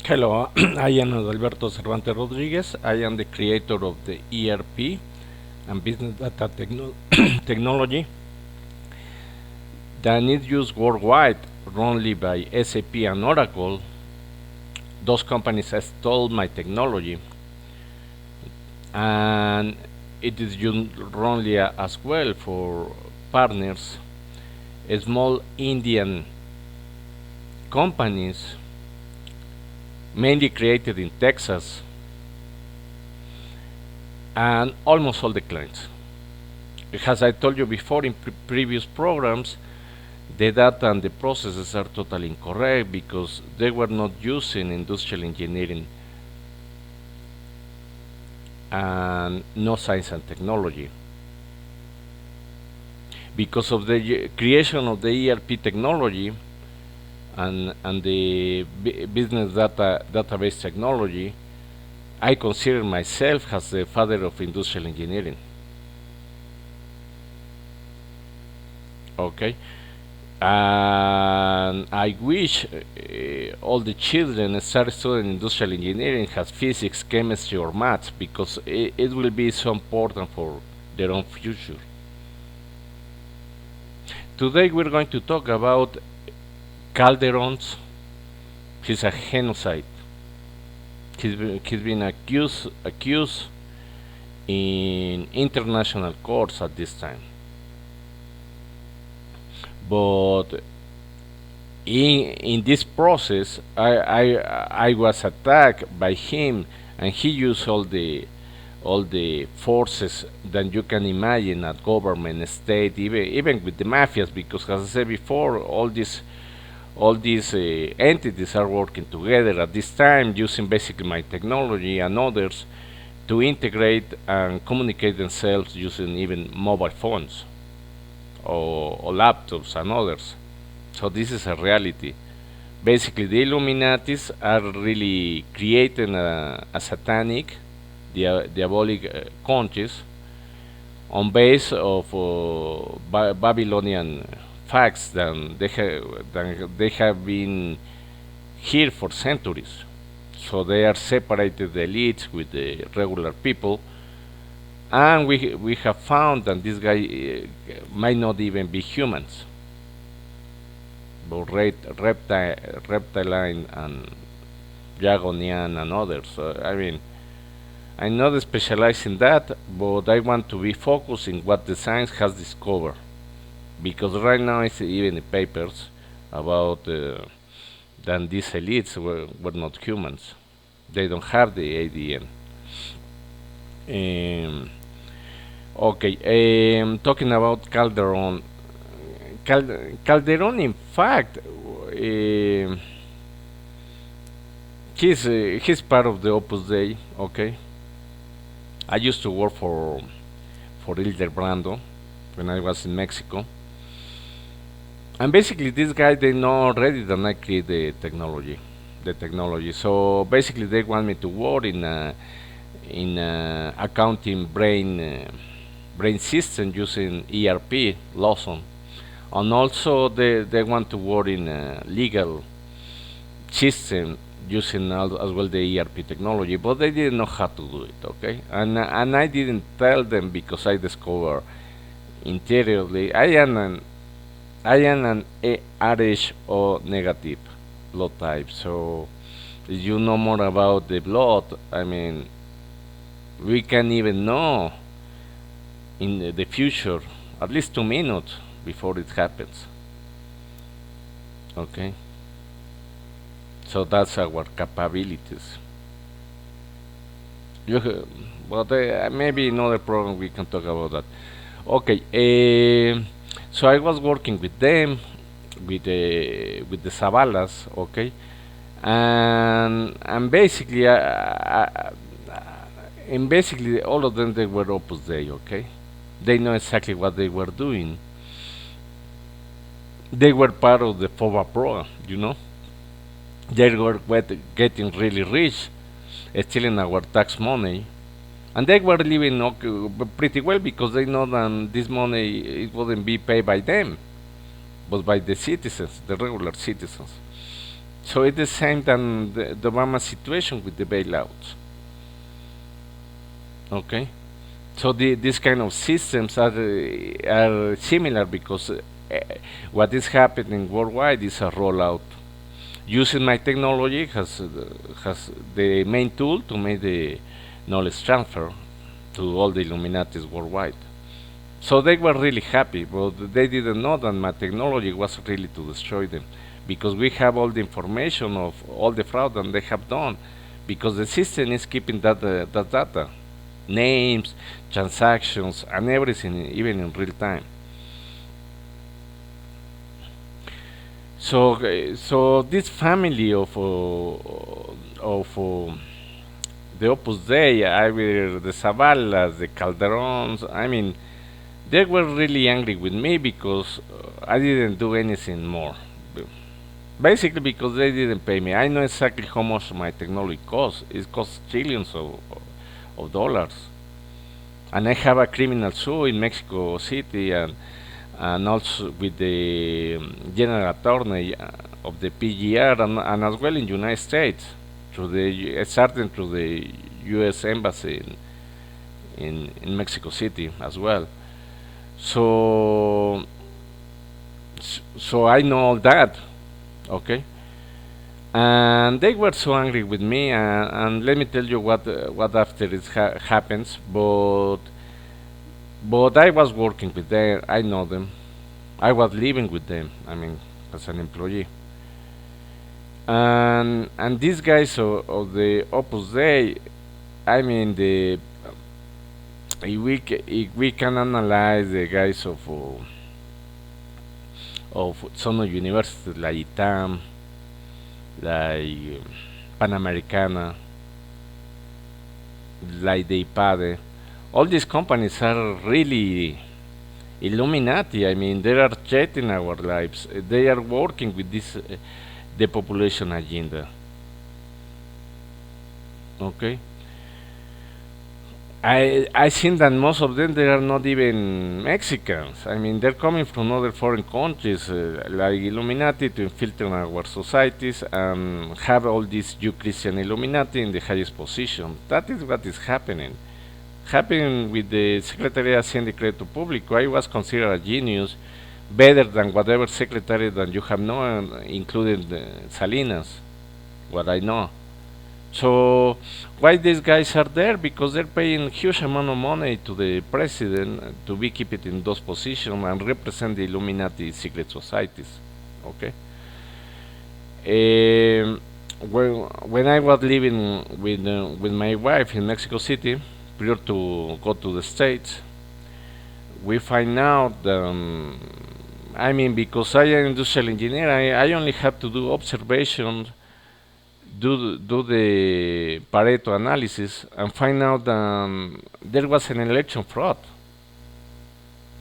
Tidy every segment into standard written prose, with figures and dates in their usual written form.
Hello, I am Adalberto Cervantes Rodriguez. I am the creator of the ERP and business data technology that is used worldwide, only by SAP and Oracle. Those companies have stole my technology, and it is used only as well for partners, small Indian companies, mainly created in Texas, and almost all the clients. As I told you before in previous programs, the data and the processes are totally incorrect because they were not using industrial engineering and no science and technology. Because of the creation of the ERP technology and the business database technology, I consider myself as the father of industrial engineering. Okay, and I wish all the children start studying industrial engineering has physics, chemistry, or maths because it will be so important for their own future. Today we're going to talk about Calderon's. He's a genocide. He's been accused in international courts at this time. But in this process, I was attacked by him, and he used all the forces that you can imagine at government, state, even with the mafias, because as I said before, all these entities are working together at this time using basically my technology and others to integrate and communicate themselves using even mobile phones or laptops and others. So this is a reality. Basically, the Illuminatis are really creating a satanic, diabolic countries on base of Babylonian facts that they have been here for centuries. So they are separated the elites with the regular people, and we have found that this guy might not even be humans, but reptilian and Jagonian and others. I mean, I'm not specialized in that, but I want to be focused in what the science has discovered, because right now it's even the papers about that these elites were not humans. They don't have the ADN. Um, okay, talking about Calderon. Calderon, in fact, he's part of the Opus Dei. Okay, I used to work for Hildebrando when I was in Mexico, and basically this guy they know already that I create the technology. So basically they want me to work in accounting brain system using ERP Lawson, and also they want to work in legal system using as well the ERP technology, but they didn't know how to do it. Okay, and I didn't tell them because I discovered interiorly I am an RH O negative blood type. So if you know more about the blood, I mean, we can even know in the future, at least 2 minutes before it happens. Okay, so that's our capabilities. But maybe in another program we can talk about that. Okay, so I was working with them, with the Zavalas, okay, and basically, and basically all of them they were Opus Dei, okay. They know exactly what they were doing. They were part of the FOBA program, you know. They were getting really rich, stealing our tax money, and they were living okay, pretty well because they know that this money it wouldn't be paid by them, but by the citizens, the regular citizens. So it's the same than the Obama situation with the bailouts. Okay, so these kind of systems are similar because what is happening worldwide is a rollout. Using my technology has the main tool to make the knowledge transfer to all the Illuminatis worldwide. So they were really happy, but they didn't know that my technology was really to destroy them, because we have all the information of all the fraud that they have done, because the system is keeping that data, names, transactions, and everything, even in real time. So this family of the Opus Dei, the Zavallas, the Calderons, I mean, they were really angry with me because I didn't do anything more. Basically because they didn't pay me. I know exactly how much my technology costs. It costs trillions of dollars. And I have a criminal suit in Mexico City, and also with the general attorney of the PGR, and as well in United States, starting through the U.S. Embassy in Mexico City as well. So so I know all that, okay? And they were so angry with me, and let me tell you what after it happens. But I was working with them. I know them. I was living with them. I mean, as an employee. And these guys of the Opus Dei, I mean, if we can analyze the guys of some universities like ITAM, like Panamericana, like the IPADE, all these companies are really Illuminati. I mean, they are threatening our lives. They are working with this depopulation agenda. Okay, I think that most of them they are not even Mexicans. I mean, they're coming from other foreign countries, like Illuminati, to infiltrate our societies and have all these Jew Christian Illuminati in the highest position. That is what is happening. Happening with the Secretary of Hacienda y Crédito Público. I was considered a genius, better than whatever secretary that you have known, including Salinas, what I know. So why these guys are there? Because they're paying huge amount of money to the president to be keep it in those positions and represent the Illuminati secret societies. Okay. When I was living with my wife in Mexico City, prior to go to the States, we find out. I mean, because I am industrial engineer, I only have to do observations, do the Pareto analysis, and find out there was an election fraud.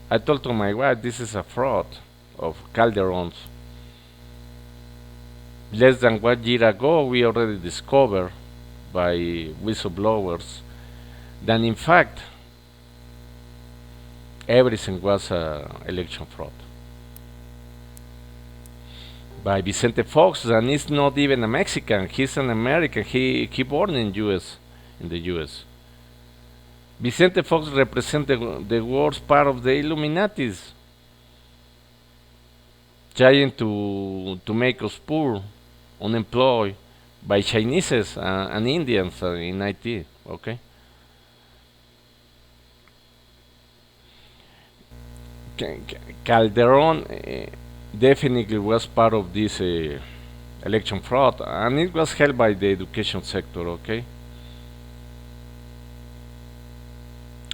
I told to my wife, this is a fraud of Calderon's. Less than 1 year ago, we already discovered by whistleblowers that in fact everything was election fraud. By Vicente Fox, and he's not even a Mexican, he's an American. He born in the US. Vicente Fox represents the worst part of the Illuminatis, trying to make us poor, unemployed, by Chinese and Indians in IT. Okay. Calderon definitely was part of this election fraud, and it was held by the education sector, okay,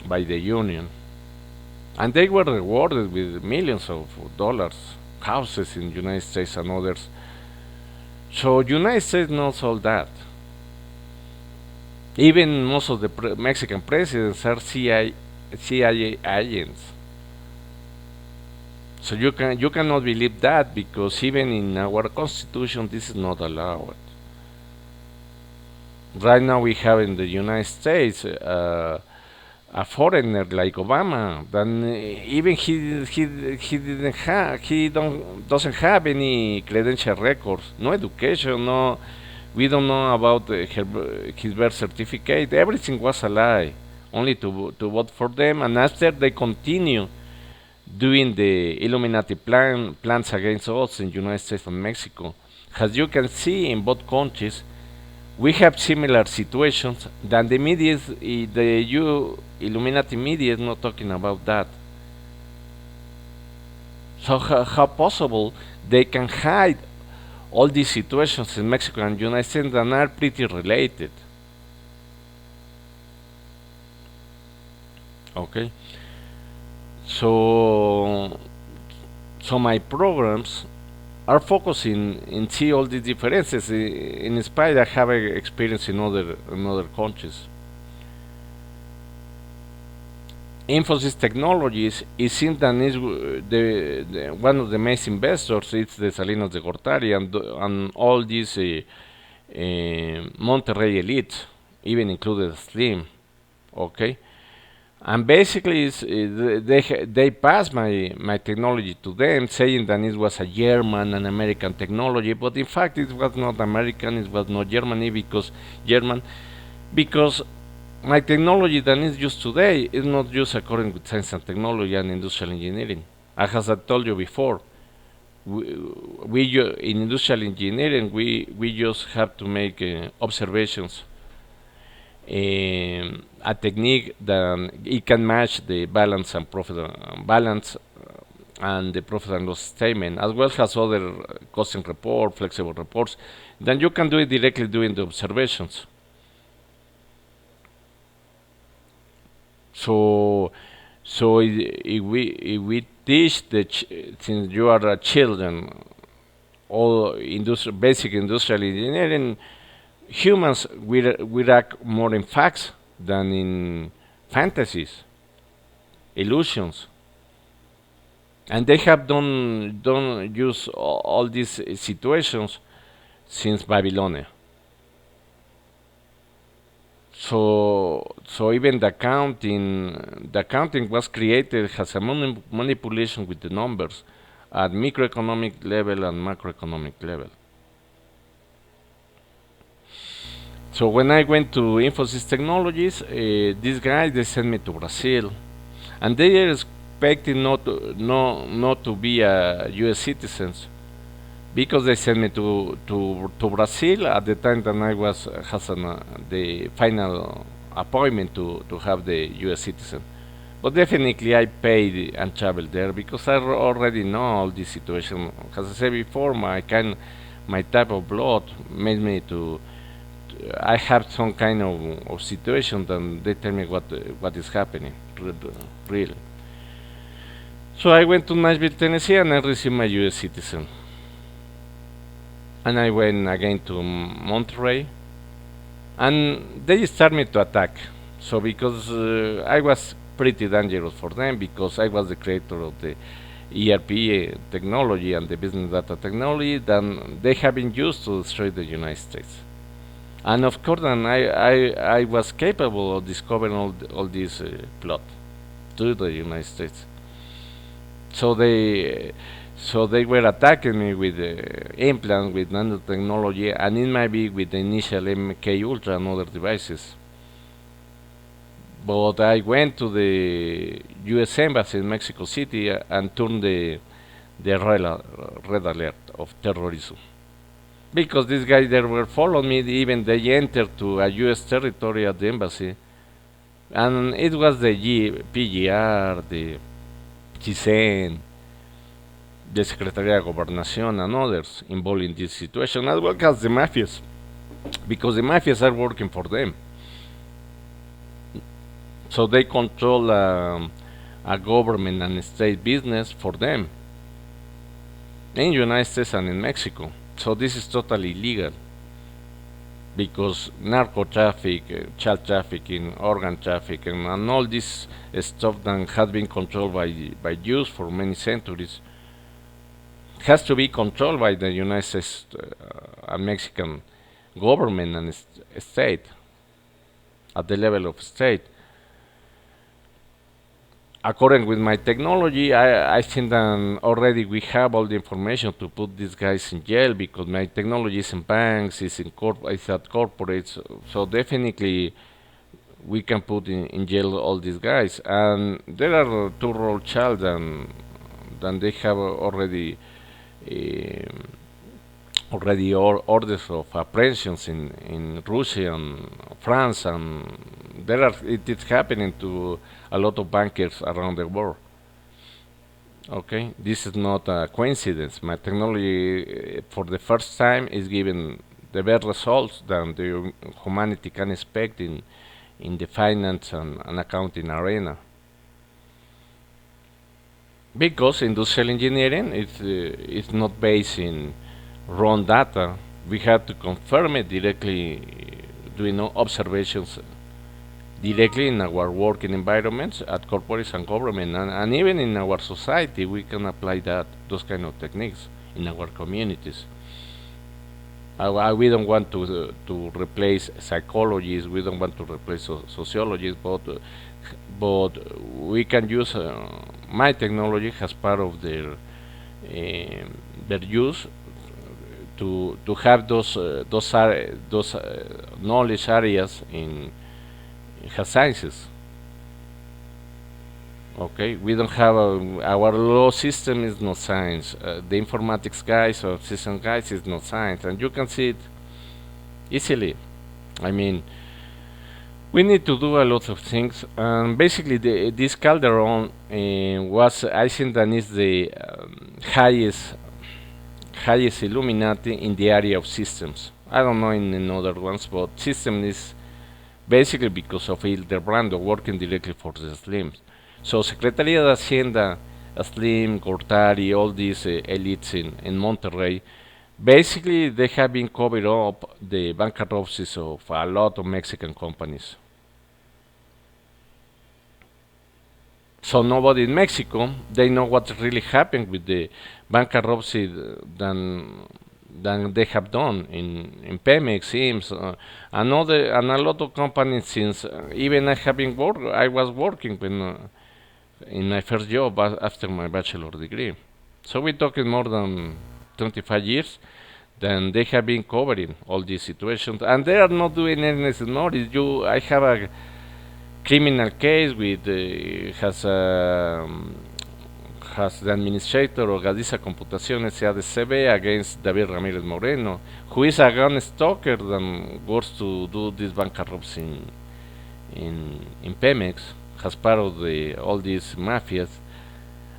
by the union, and they were rewarded with millions of dollars, houses in United States and others. So United States knows all that. Even most of the Mexican presidents are CIA agents. So you cannot believe that, because even in our constitution this is not allowed. Right now we have in the United States a foreigner like Obama, then even he don't doesn't have any credential records, no education, no, we don't know about his birth certificate. Everything was a lie, only to vote for them. And after they continue doing the Illuminati plans against us in United States and Mexico, as you can see in both countries, we have similar situations. That the media, the Illuminati media, is not talking about that. So how possible they can hide all these situations in Mexico and United States that are pretty related? Okay, so my programs are focusing in see all the differences. In spite I have experience in other countries. Infosys Technologies is seen that is one of the main investors. It's the Salinas de Gortari and all these Monterrey elites, even included Slim. Okay, and basically they passed my technology to them, saying that it was a German and American technology, but in fact it was not American, it was not German, because my technology that is used today is not used according with science and technology and industrial engineering. As I told you before, in industrial engineering we just have to make observations, a technique that it can match the balance and profit balance and the profit and loss statement, as well as other costing report, flexible reports. Then you can do it directly doing the observations. So, if we teach since you are a children, all basic industrial engineering, humans we act more in facts than in fantasies, illusions, and they have done use all these situations since Babylonia. So even the accounting was created as a manipulation with the numbers at microeconomic level and macroeconomic level. So when I went to Infosys Technologies, these guys they sent me to Brazil, and they are expecting not to be a U.S. citizens, because they sent me to Brazil at the time that I was has the final appointment to have the U.S. citizen. But definitely I paid and traveled there because I already know all this situation. As I said before, my type of blood made me I have some kind of situation that they tell me what is happening really. So I went to Nashville, Tennessee, and I received my U.S. citizen. And I went again to Monterrey, and they started me to attack. So because I was pretty dangerous for them, because I was the creator of the ERP technology and the business data technology, then they have been used to destroy the United States. And of course, then I was capable of discovering all this plot to the United States. So they were attacking me with implants, with nanotechnology, and it might be with the initial MK Ultra and other devices. But I went to the U.S. Embassy in Mexico City and turned the red alert of terrorism. Because these guys that were following me, even they entered to a U.S. territory at the embassy, and it was the PGR, the GSEN, the Secretaría de Gobernación, and others involved in this situation, as well as the mafias, because the mafias are working for them. So they control a government and state business for them in the United States and in Mexico. So this is totally illegal, because narco traffic, child trafficking, organ trafficking, and all this stuff that has been controlled by Jews for many centuries has to be controlled by the United States and Mexican government and state at the level of state. according with my technology, I think that already we have all the information to put these guys in jail because my technology is in banks, is at corporates. So definitely we can put in jail all these guys. And there are two Rothschild and they have already orders of apprehensions in Russia and France, and it is happening to a lot of bankers around the world. Okay, this is not a coincidence. My technology, for the first time, is giving the best results than the humanity can expect in the finance and accounting arena. Because industrial engineering is not based in raw data. We have to confirm it directly, doing observations directly in our working environments at corporates and government, and even in our society. We can apply those kind of techniques in our communities. We don't want to replace psychologists. We don't want to replace sociologists, but we can use my technology as part of their use to have those knowledge areas in health sciences. Okay, we don't have our law system is not science. The informatics guys or system guys is not science, and you can see it easily. I mean, we need to do a lot of things, and basically, this Calderon was, I think, that is the highest Illuminati in the area of systems. I don't know in other ones, but system is basically because of Hildebrando working directly for the Slims. So Secretaría de Hacienda, Slim, Gortari, all these elites in Monterrey, basically they have been covered up the bankruptcies of a lot of Mexican companies. So nobody in Mexico, they know what really happened with the bankruptcy than they have done in Pemex, Sims, and a lot of companies since even I was working in my first job after my bachelor degree. So we're talking more than 25 years. Then they have been covering all these situations, and they are not doing anything. I have a criminal case with has the administrator of Galicia Computación S.A.D.C.B. against David Ramirez Moreno, who is a gun stalker that wants to do this bankruptcy in Pemex, as part of all these mafias.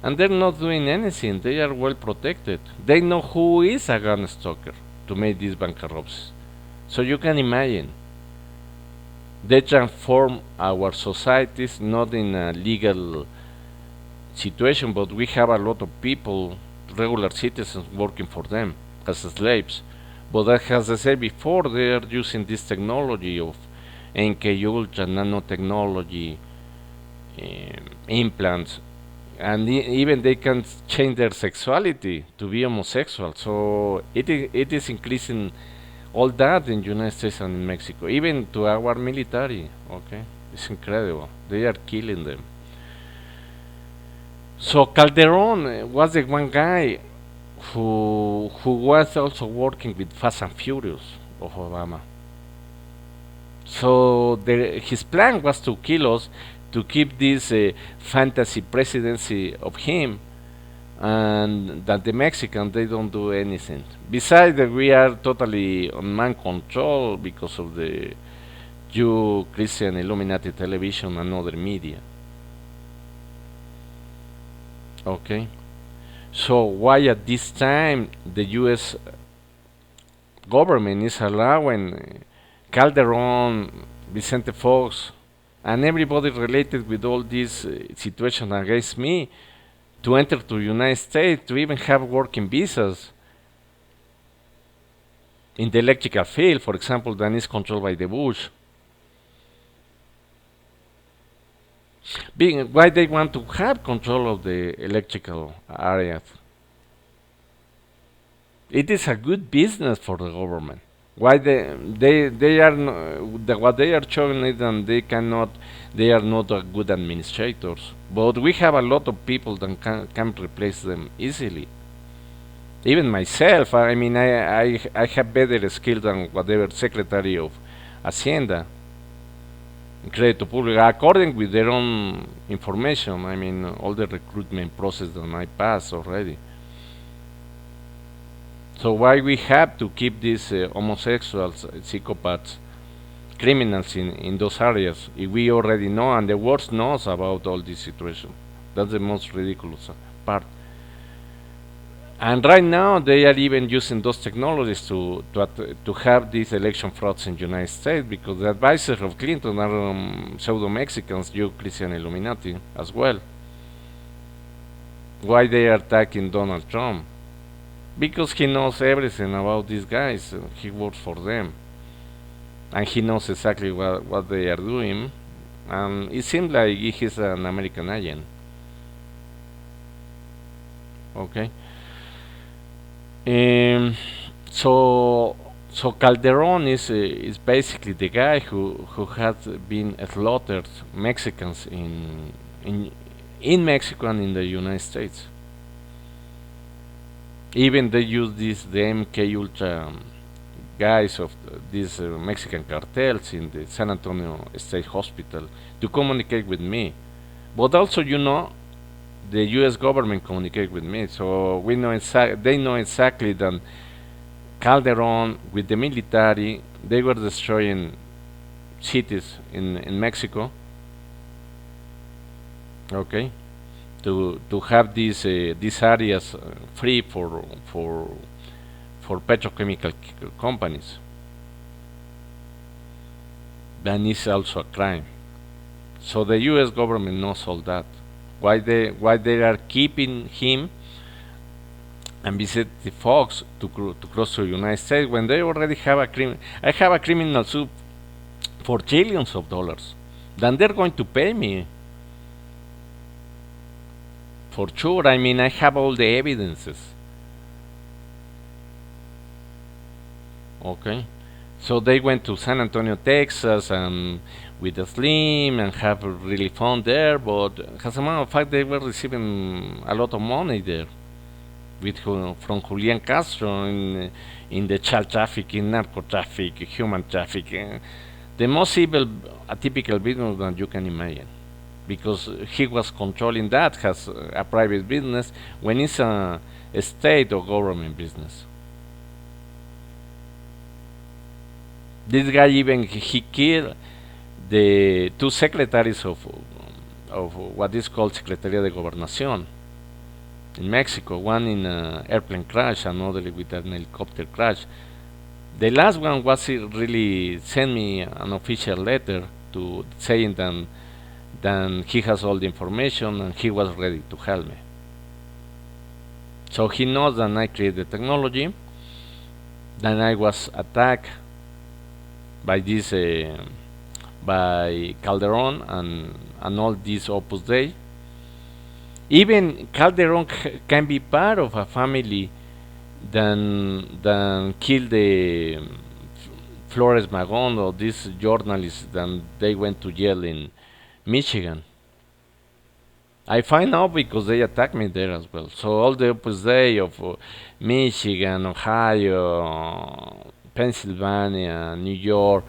And they're not doing anything. They are well protected. They know who is a gun stalker to make these bankruptcies. So you can imagine. They transform our societies not in a legal situation, but we have a lot of people, regular citizens, working for them as slaves. But as I said before, they are using this technology of NK Ultra, nanotechnology, implants, and even they can change their sexuality to be homosexual. So it is increasing all that in United States and in Mexico, even to our military. Okay, it's incredible. They are killing them. So Calderon was the one guy who was also working with Fast and Furious of Obama. So his plan was to kill us, to keep this fantasy presidency of him, and that the Mexicans, they don't do anything. Besides that, we are totally on man control because of the Jew, Christian, Illuminati television and other media. Okay, so why at this time the U.S. government is allowing Calderon, Vicente Fox, and everybody related with all this situation against me to enter to United States, to even have working visas in the electrical field, for example, that is controlled by the Bush. Why they want to have control of the electrical areas? It is a good business for the government. Why they are what they are showing is that they are not good administrators. But we have a lot of people that can replace them easily. Even myself, I mean, I have better skills than whatever Secretary of Hacienda, Crédito Público, according with their own information. I mean, all the recruitment process that I passed already. So why we have to keep these homosexuals, psychopaths, criminals in those areas if we already know and the world knows about all this situation? That's the most ridiculous part. And right now they are even using those technologies to have these election frauds in the United States because the advisors of Clinton are pseudo Mexicans, Jew, Christian, Illuminati as well. Why they are attacking Donald Trump? Because he knows everything about these guys. He works for them, and he knows exactly what they are doing. And it seems like he's an American agent. Okay. Um, so Calderon is basically the guy who has been slaughtered Mexicans in Mexico and in the United States. Even they use the MK Ultra guys of these Mexican cartels in the San Antonio State Hospital to communicate with me. But also, the U.S. government communicate with me, so we know they know exactly that Calderon with the military they were destroying cities in Mexico. Okay, to have these areas free for petrochemical companies. That is also a crime. So the U.S. government knows all that. Why they are keeping him and visit the Fox to cross to the United States when they already have a I have a criminal suit for trillions of dollars. Then they're going to pay me. For sure, I mean, I have all the evidences. Okay. So they went to San Antonio, Texas, and with a slim and have really fun there. But as a matter of fact, they were receiving a lot of money there from Julian Castro in the child trafficking, narco trafficking, human trafficking, the most evil, atypical business that you can imagine. Because he was controlling that, has a private business when it's a state or government business. This guy even he killed the two secretaries of what is called Secretaría de Gobernación in Mexico. One in an airplane crash, another with an helicopter crash. The last one was really sent me an official letter to saying that he has all the information and he was ready to help me. So he knows that I created the technology. Then I was attacked by this by Calderon and all this Opus Dei. Even Calderon can be part of a family than kill the Flores Magon or these journalists. Then they went to jail in Michigan. I find out because they attacked me there as well. So all the Opus Dei of Michigan, Ohio, Pennsylvania, New York,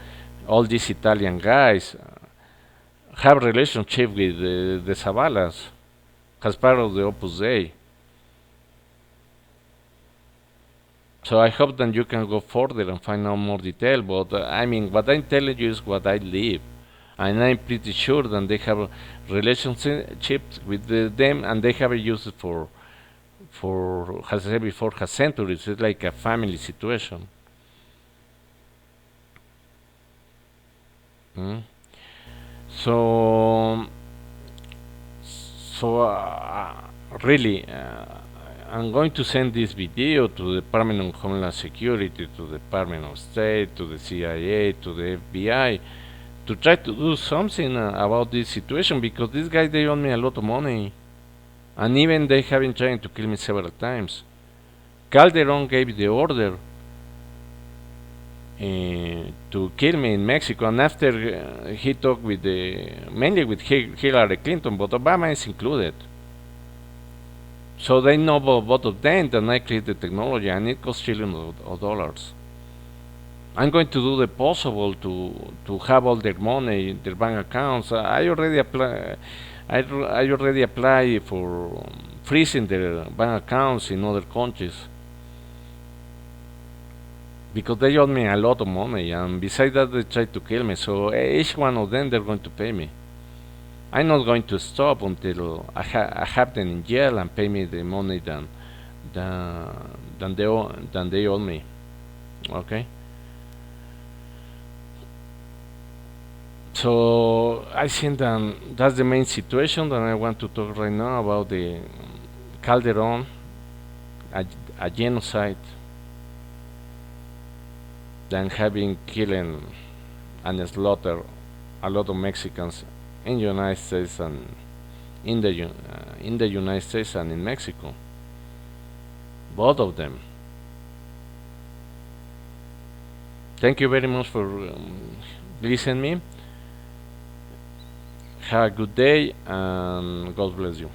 all these Italian guys have relationship with the Zavalas as part of the Opus Dei. So I hope that you can go further and find out more detail. But I mean, what I'm telling you is what I live, and I'm pretty sure that they have relationships with them, and they have used it for as I said before, has centuries. It's like a family situation. Mm. So, really, I'm going to send this video to the Department of Homeland Security, to the Department of State, to the CIA, to the FBI, to try to do something about this situation because these guys they owe me a lot of money, and even they have been trying to kill me several times. Calderon gave the order. to kill me in Mexico. And after he talked with mainly with Hillary Clinton, but Obama is included. So they know both of them that I create the technology, and it costs trillions of dollars. I'm going to do the possible to have all their money, their bank accounts. I already apply for freezing their bank accounts in other countries because they owe me a lot of money, and besides that, they try to kill me. So each one of them, they're going to pay me. I'm not going to stop until I have them in jail and pay me the money than they owe me. Okay. So I think that that's the main situation that I want to talk right now about the Calderon, a, a genocide, than having killing and slaughter a lot of Mexicans in the United States and in the United States and in Mexico, both of them. Thank you very much for listening me. Have a good day and God bless you.